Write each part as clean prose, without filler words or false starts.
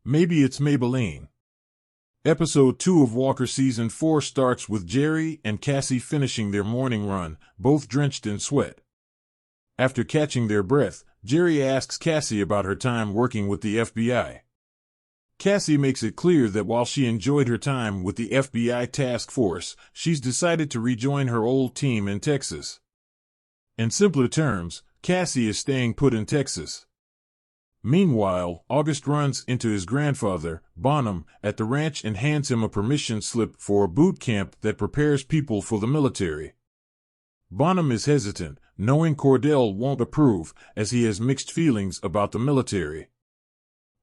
Maybe it's Maybelline. Episode 2 of Walker Season 4 starts with Jerry and Cassie finishing their morning run, both drenched in sweat. After catching their breath, Jerry asks Cassie about her time working with the FBI. Cassie makes it clear that while she enjoyed her time with the FBI task force, she's decided to rejoin her old team in Texas. In simpler terms, Cassie is staying put in Texas. Meanwhile, August runs into his grandfather, Bonham, at the ranch and hands him a permission slip for a boot camp that prepares people for the military. Bonham is hesitant, knowing Cordell won't approve, as he has mixed feelings about the military.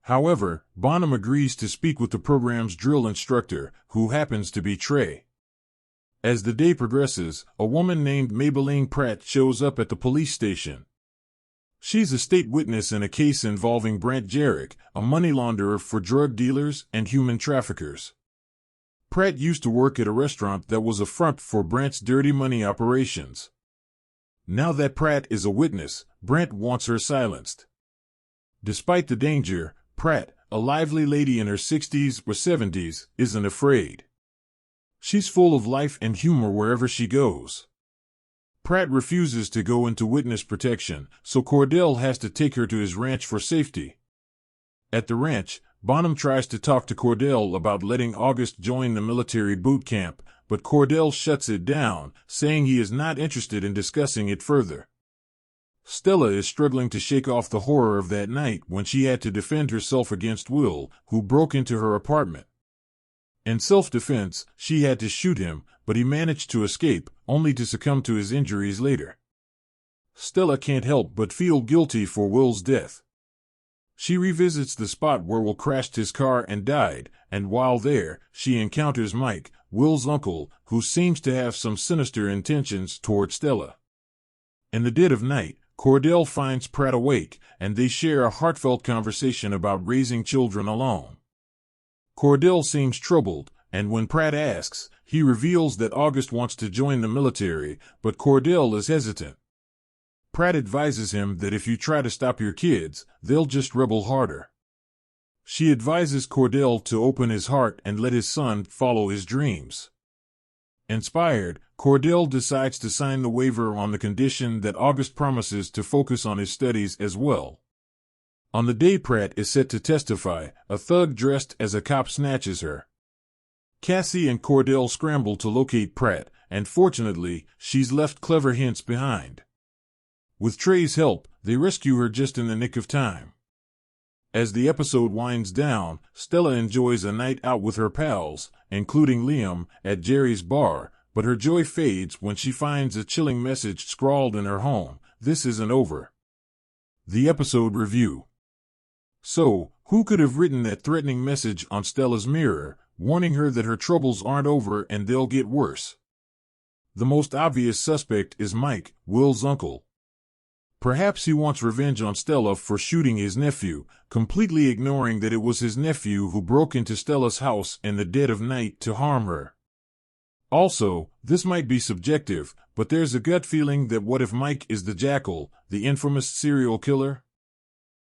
However, Bonham agrees to speak with the program's drill instructor, who happens to be Trey. As the day progresses, a woman named Maybelline Pratt shows up at the police station. She's a state witness in a case involving Brant Jarrick, a money launderer for drug dealers and human traffickers. Pratt used to work at a restaurant that was a front for Brant's dirty money operations. Now that Pratt is a witness, Brant wants her silenced. Despite the danger, Pratt, a lively lady in her 60s or 70s, isn't afraid. She's full of life and humor wherever she goes. Pratt refuses to go into witness protection, so Cordell has to take her to his ranch for safety. At the ranch, Bonham tries to talk to Cordell about letting August join the military boot camp, but Cordell shuts it down, saying he is not interested in discussing it further. Stella is struggling to shake off the horror of that night when she had to defend herself against Will, who broke into her apartment. In self-defense, she had to shoot him, but he managed to escape, only to succumb to his injuries later. Stella can't help but feel guilty for Will's death. She revisits the spot where Will crashed his car and died, and while there, she encounters Mike, Will's uncle, who seems to have some sinister intentions toward Stella. In the dead of night, Cordell finds Pratt awake, and they share a heartfelt conversation about raising children alone. Cordell seems troubled, and when Pratt asks, he reveals that August wants to join the military, but Cordell is hesitant. Pratt advises him that if you try to stop your kids, they'll just rebel harder. She advises Cordell to open his heart and let his son follow his dreams. Inspired, Cordell decides to sign the waiver on the condition that August promises to focus on his studies as well. On the day Pratt is set to testify, a thug dressed as a cop snatches her. Cassie and Cordell scramble to locate Pratt, and fortunately, she's left clever hints behind. With Trey's help, they rescue her just in the nick of time. As the episode winds down, Stella enjoys a night out with her pals, including Liam, at Jerry's bar, but her joy fades when she finds a chilling message scrawled in her home: "This isn't over." The episode review. So, who could have written that threatening message on Stella's mirror, warning her that her troubles aren't over and they'll get worse? The most obvious suspect is Mike, Will's uncle. Perhaps he wants revenge on Stella for shooting his nephew, completely ignoring that it was his nephew who broke into Stella's house in the dead of night to harm her. Also, this might be subjective, but there's a gut feeling that what if Mike is the Jackal, the infamous serial killer?